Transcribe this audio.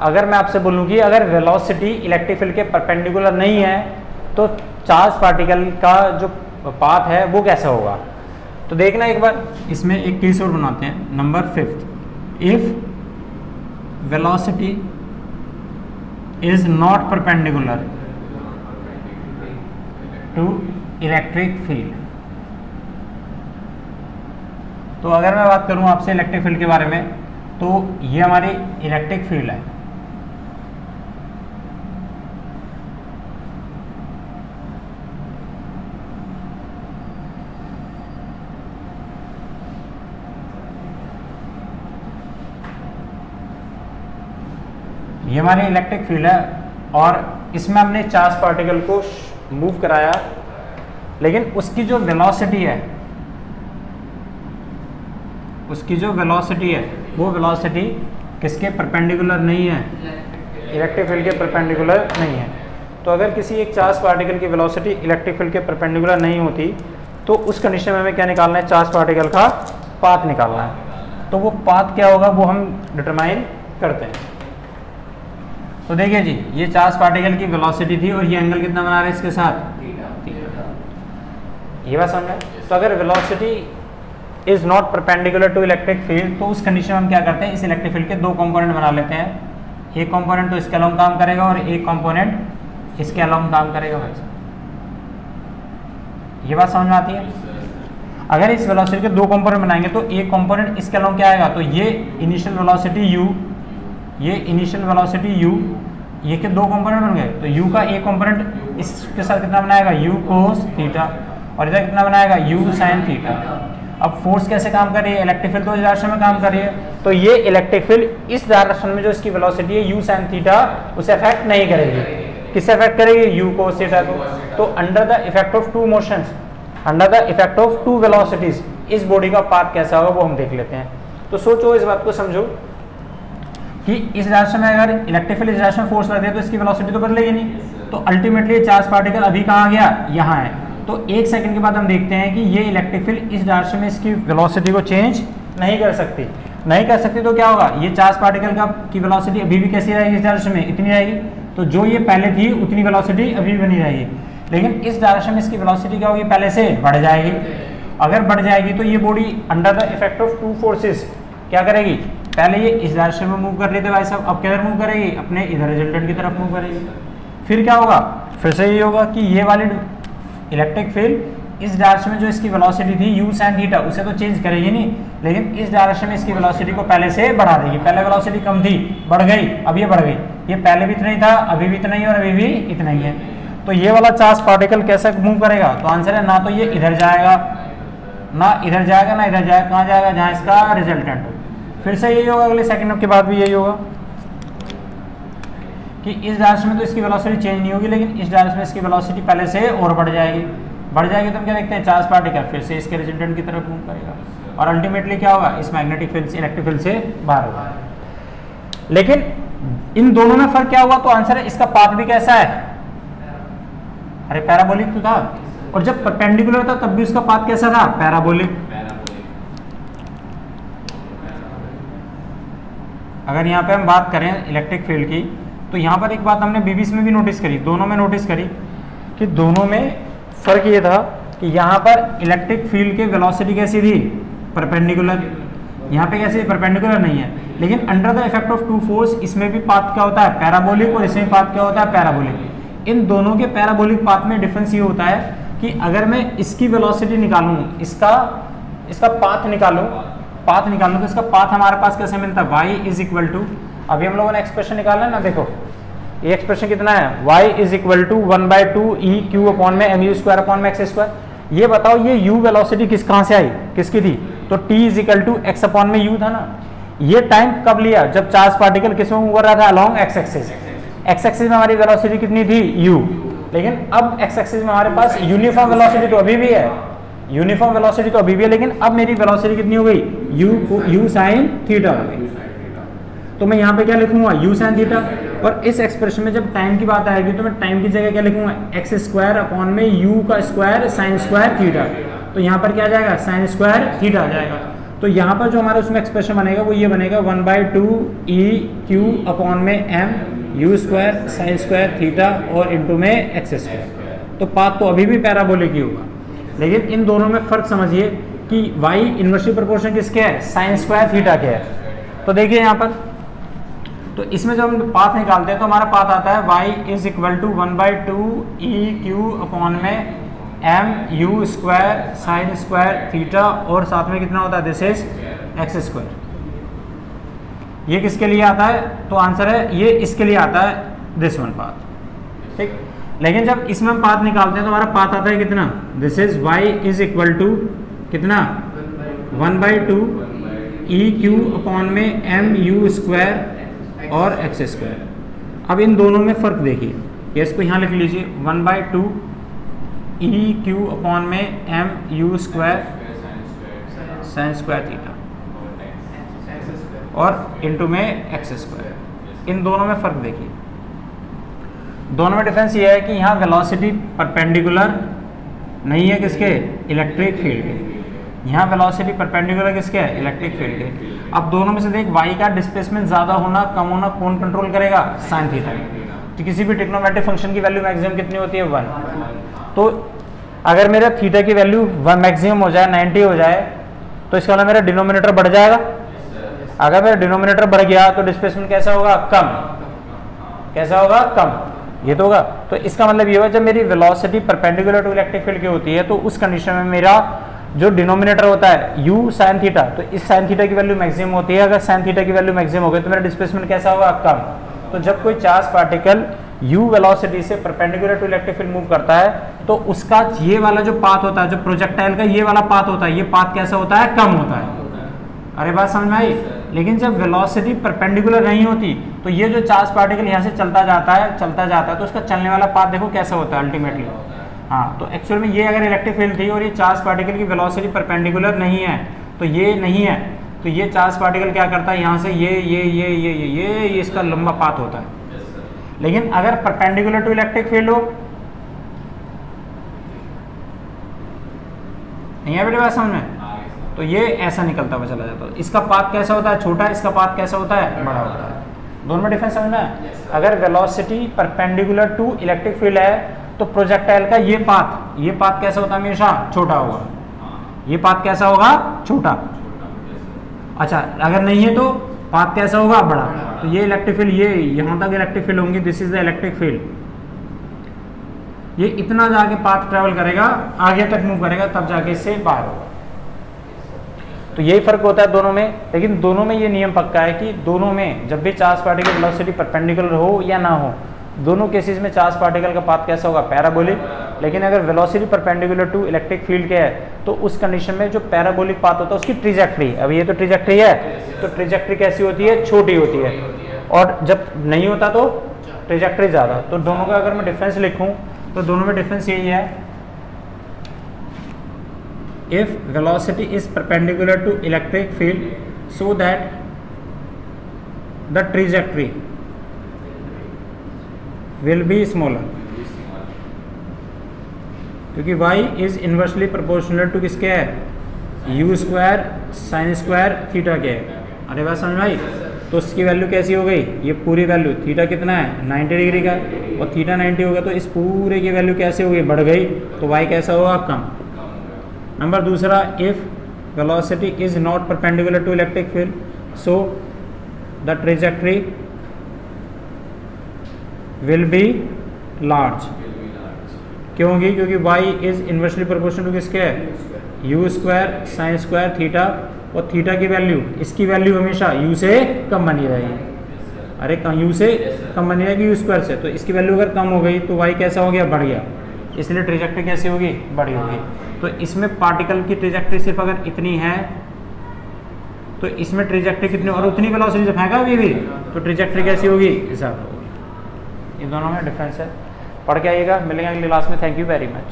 अगर मैं आपसे बोलूँ कि अगर वेलोसिटी इलेक्ट्रिक फील्ड के परपेंडिकुलर नहीं है तो चार्ज पार्टिकल का जो पाथ है वो कैसा होगा। तो देखना एक बार, इसमें एक केस और बनाते हैं, number 5, if velocity is not perpendicular to electric field. तो अगर मैं बात करूं आपसे इलेक्ट्रिक फील्ड के बारे में, तो ये हमारी इलेक्ट्रिक फील्ड है। ये हमारी इलेक्ट्रिक फील्ड है और इसमें हमने चार्ज पार्टिकल को मूव कराया, लेकिन उसकी जो वेलोसिटी है, उसकी जो वेलोसिटी है वो वेलोसिटी किसके परपेंडिकुलर नहीं है, इलेक्ट्रिक फील्ड के परपेंडिकुलर नहीं है। तो अगर किसी एक चार्ज पार्टिकल की वेलोसिटी इलेक्ट्रिक फील्ड के परपेंडिकुलर नहीं होती तो उस कंडीशन में हमें क्या निकालना है, चार्ज पार्टिकल का पाथ निकालना है। तो वो पाथ क्या होगा वो हम डिटरमाइन करते हैं। तो देखिए जी, ये चार्ज पार्टिकल की वेलोसिटी थी और ये एंगल कितना बना रहे हैं इसके साथ, ये बात समझ में। तो अगर velocity is not perpendicular to electric field तो उस कंडीशन में हम क्या करते हैं, इस इलेक्ट्रिक फील्ड के दो कंपोनेंट बना लेते हैं। एक कंपोनेंट तो इसके अलोंग काम करेगा और एक कंपोनेंट इसके अलोंग काम करेगा। ये बात समझ में आती है। अगर इस वेलोसिटी के दो कंपोनेंट बनाएंगे तो एक कंपोनेंट इसके अलोंग क्या आएगा, तो ये इनिशियल वेलोसिटी u, ये इनिशियल वेलोसिटी u, ये के दो कंपोनेंट बन गए। तो u का एक कंपोनेंट इसके साथ कितना बनाएगा, u cos थीटा, और इधर कितना बनाएगा, u sin थीटा। अब फोर्स कैसे काम कर रही है, इलेक्ट्रिक फील्ड तो इस डायरेक्शन में काम कर रही है, तो ये इलेक्ट्रिक फील्ड इस डायरेक्शन में जो इसकी वेलोसिटी है u sin थीटा उसे अफेक्ट नहीं करेगी। किससे अफेक्ट करेगी, u cos थीटा को। तो under the effect of two motions, under the effect of two velocities, इस बॉडी का पाथ कैसा होगा वो हम देख लेते हैं। तो सोचो, इस बात को समझो कि इस डायरेक्शन में अगर इलेक्ट्रिक फील्ड इस डायरेक्शन में फोर्स लगती है तो इसकी वेलोसिटी तो बदलेगी नहीं। तो अल्टीमेटली चार्ज पार्टिकल अभी कहाँ गया, यहाँ है। तो एक सेकंड के बाद हम देखते हैं कि ये इलेक्ट्रिक फील्ड इस डायरेक्शन में इसकी वेलोसिटी को चेंज नहीं कर सकती। नहीं कर सकती तो क्या होगा, ये चार्ज पार्टिकल का की वेलोसिटी अभी भी कैसी रहेगी, इस डायरेक्शन में इतनी रहेगी। तो जो ये पहले थी उतनी वेलोसिटी अभी भी बनी रहेगी, लेकिन इस डायरेक्शन में इसकी वेलोसिटी क्या होगी, पहले से बढ़ जाएगी। अगर बढ़ जाएगी तो ये body under the effect of two forces क्या करेगी, पहले ये इस डायरेक्शन में मूव कर रही थी भाई साहब, अब किधर मूव करेगी, अपने इधर रिजल्टेंट की तरफ मूव करेगी। फिर क्या होगा, फिर से ये होगा कि ये वाली इलेक्ट्रिक फील्ड इस डायरेक्शन में जो इसकी वेलोसिटी थी u sin थीटा उसे तो चेंज करेगी नहीं, लेकिन इस डायरेक्शन में इसकी वेलोसिटी को पहले से बढ़ा देगी। पहले वेलोसिटी कम थी, बढ़ गई, अब ये बढ़ गई। ये पहले भी इतना ही था, अभी भी इतना ही और अभी भी इतना ही है। तो ये वाला चार्ज पार्टिकल कैसे मूव करेगा, तो आंसर है ना तो ये इधर जाएगा, ना इधर जाएगा, ना इधर जाएगा। कहाँ जाएगा, जहाँ इसका रिजल्टेंट हो। फिर से यही होगा, अगले सेकंड के बाद भी यही होगा कि इस डायरेक्शन में तो इसकी वेलोसिटी चेंज नहीं होगी, लेकिन इस डायरेक्शन में इसकी वेलोसिटी पहले से और बढ़ जाएगी। बढ़ जाएगी तो हम क्या देखते हैं, चार्ज पार्टिकल फिर से इसके रिजल्टेंट की तरफ मूव करेगा और अल्टीमेटली क्या होगा, इस मैग्नेटिक फील्ड से इलेक्ट्रिक फील्ड से बाहर होगा। लेकिन इन दोनों में फर्क क्या हुआ, तो आंसर है इसका पाथ भी कैसा है, अरे पैराबोलिक तो था, और जब परपेंडिकुलर था तब भी उसका पाथ कैसा था, पैराबोलिक। अगर यहाँ पे हम बात करें इलेक्ट्रिक फील्ड की, तो यहाँ पर एक बात हमने बीबीस में भी नोटिस करी, दोनों में नोटिस करी कि दोनों में फर्क ये था कि यहाँ पर इलेक्ट्रिक फील्ड के वेलोसिटी कैसी थी, परपेंडिकुलर। यहाँ पे कैसे, परपेंडिकुलर नहीं है, लेकिन under the effect of two force इसमें भी पाथ क्या होता है, पैराबोलिक, और इसमें पाथ क्या होता है, पैराबोलिक। इन दोनों के पैराबोलिक पाथ में डिफरेंस ये होता है कि अगर मैं इसकी वेलोसिटी निकालूं, इसका पाथ निकालूं तो इसका पाथ हमारे पास कैसे मिलता है, y इज इक्वल टू, अभी हम लोगों ने एक्सप्रेशन निकाला ना, देखो ये एक्सप्रेशन कितना है, y is equal to 1/2 e q upon m mu square upon m x square. ये बताओ ये u वेलोसिटी कहाँ से आई, किसकी थी, तो t is equal to x upon m u था ना। ये टाइम कब लिया, जब चार्ज पार्टिकल किस में मूव कर रहा था, along x axis. x axis में हमारी वेलोसिटी कितनी थी, u, लेकिन अब x एक्सिस में हमारे पास यूनिफॉर्म वेलोसिटी तो अभी भी है, यूनिफॉर्म वेलोसिटी तो अभी भी है, लेकिन अब मेरी वेलोसिटी कितनी हो गई, u sin थीटा हो गई। तो मैं यहाँ पे क्या लिखूंगा, u sin थीटा, और इस एक्सप्रेशन में जब टाइम की बात आएगी तो मैं टाइम की जगह क्या लिखूंगा, x square upon m u का स्क्वायर sin स्क्वायर थीटा। तो यहाँ पर क्या आ जाएगा, sin स्क्वायर थीटा आ जाएगा। तो यहाँ पर जो हमारा उसमें एक्सप्रेशन बनेगा वो ये बनेगा 1/2 e⁴ sin स्क्वायर थीटा और इंटू में एक्स स्क्वायर। तो पाथ तो अभी भी पैराबोलिक ही होगा, लेकिन इन दोनों में फर्क समझिए कि y इनवर्सली प्रोपोर्शनल किसके है, sin स्क्वायर थीटा के है। तो देखिए यहाँ पर, तो इसमें जब हम पाथ निकालते हैं तो हमारा पाथ आता है y is equal to 1/2 e⁴ sin square theta और साथ में कितना होता है, दिस इज एक्स स्क्वायर। ये किसके लिए आता है, तो आंसर है ये इसके लिए आता है, दिस वन पाथ, ठीक। लेकिन जब इसमें हम पाथ निकालते हैं तो हमारा पाथ आता है कितना, this is y is equal to कितना 1/2 e⁴ और एक्स स्क्वायर। अब इन दोनों में फर्क देखिए, ये इसको यहाँ लिख लीजिए 1/2 e⁴ sin स्क्वायर थीटा और इंटू में एक्स स्क्वायर। इन दोनों में फर्क देखिए, दोनों में डिफरेंस ये है कि यहाँ वेलोसिटी परपेंडिकुलर नहीं है किसके, इलेक्ट्रिक फील्ड के। यहाँ वेलोसिटी परपेंडिकुलर किसके है, इलेक्ट्रिक फील्ड के। अब दोनों में से देख, y का डिस्प्लेसमेंट ज्यादा होना कम होना कौन कंट्रोल करेगा, साइन थीटा। तो किसी भी ट्रिग्नोमेट्रिक फंक्शन की वैल्यू मैक्सिमम कितनी होती है, 1। तो अगर मेरा थीटा की वैल्यू 1 मैक्सिमम हो जाए, 90 हो जाए, तो इसका मतलब मेरा डिनोमिनेटर बढ़ जाएगा। अगर मेरा डिनोमिनेटर बढ़ गया तो डिस्प्लेसमेंट कैसा होगा, कम। कैसा होगा, कम। ये तो होगा। तो इसका मतलब ये होगा जब मेरी velocity perpendicular to electric field की होती है तो उस कंडीशन में मेरा जो डिनोमिनेटर होता है u sin थीटा, तो इस sin थीटा की वैल्यू मैक्सिमम होती है। अगर sin थीटा की वैल्यू मैक्सिमम हो गई तो मेरा डिस्प्लेसमेंट कैसा होगा, कम। तो जब कोई चार्ज पार्टिकल u वेलोसिटी से perpendicular to electric field move करता है तो उसका ये वाला जो पाथ होता है, जो प्रोजेक्टाइल का ये वाला पाथ होता है, ये पाथ कैसा होता है, कम होता है। अरे बात समझ में आई। लेकिन जब वेलोसिटी परपेंडिकुलर नहीं होती तो ये जो चार्ज पार्टिकल यहाँ से चलता जाता है तो उसका चलने वाला पाथ देखो कैसा होता है अल्टीमेटली। हाँ, तो एक्चुअल में ये अगर इलेक्ट्रिक फील्ड थी और ये चार्ज पार्टिकल की वेलोसिटी परपेंडिकुलर नहीं है, तो ये नहीं है, तो ये चार्ज पार्टिकल क्या करता है, यहाँ से ये इसका लंबा पाथ होता है। लेकिन अगर परपेंडिकुलर टू इलेक्ट्रिक फील्ड हो, नहीं है बेटे बात समझ में, तो ये ऐसा निकलता हुआ चला जाता है। इसका पाथ कैसा होता है, छोटा, इसका पाथ कैसा होता है, बड़ा होता है। दोनों में डिफरेंस समझना है। अगर velocity perpendicular to electric field है तो प्रोजेक्टाइल का ये पाथ कैसा होता है, हमेशा छोटा होगा। ये पाथ कैसा होगा, छोटा। अच्छा, अगर नहीं है तो पाथ कैसा होगा, बड़ा। तो ये इलेक्ट्रिक फील्ड, ये यहाँ तक इलेक्ट्रिक फील्ड होंगी, this is the electric field. ये इतना जाके पाथ ट्रेवल करेगा, आगे तक मूव करेगा, तब जाके इससे बाहर होगा। तो यही फर्क होता है दोनों में। लेकिन दोनों में ये नियम पक्का है कि दोनों में जब भी चार्ज पार्टिकल वेलोसिटी परपेंडिकुलर हो या ना हो, दोनों केसेस में चार्ज पार्टिकल का पाथ कैसा होगा, पैराबोलिक। लेकिन अगर velocity perpendicular to electric field के है तो उस कंडीशन में जो पैराबोलिक पाथ होता है उसकी ट्रिजेक्टरी, अब ये तो ट्रिजेक्टरी है, तो ट्रिजेक्टरी कैसी होती है, छोटी होती है। और जब नहीं होता तो ट्रिजेक्टरी ज़्यादा। तो दोनों का अगर मैं डिफरेंस लिखूँ तो दोनों में डिफरेंस यही है, if velocity is perpendicular to electric field so that the trajectory will be smaller, क्योंकि y is inversely proportional to किसके है, u square sin square theta के है। अरे बात समझ में आई। तो उसकी वैल्यू कैसी हो गई, ये पूरी वैल्यू, थीटा कितना है 90 डिग्री का और थीटा 90 होगा तो इस पूरे की वैल्यू कैसे हो गई, बढ़ गई, तो y कैसा होगा, कम। नंबर दूसरा, if velocity is not perpendicular to electric field so the trajectory will be large. क्यों होगी, क्योंकि y is inversely proportional to किसके है, u square sine square theta, और थीटा की वैल्यू, इसकी वैल्यू हमेशा u से कम बनी रहेगी। अरे u से कम बनी रहेगी u स्क्वायर से, तो इसकी वैल्यू अगर कम हो गई तो y कैसा हो गया, बढ़ गया, इसलिए ट्रेजेक्टरी कैसी होगी, बड़ी होगी। तो इसमें पार्टिकल की ट्रेजेक्टरी सिर्फ अगर इतनी है तो इसमें ट्रेजेक्टरी कितनी, और उतनी वेलोसिटी से फेंका अभी भी, तो ट्रेजेक्टरी कैसी होगी, ज़्यादा होगी। इन दोनों में डिफरेंस है, पढ़ के आइएगा। मिलेंगे अगली क्लास में। Thank you very much.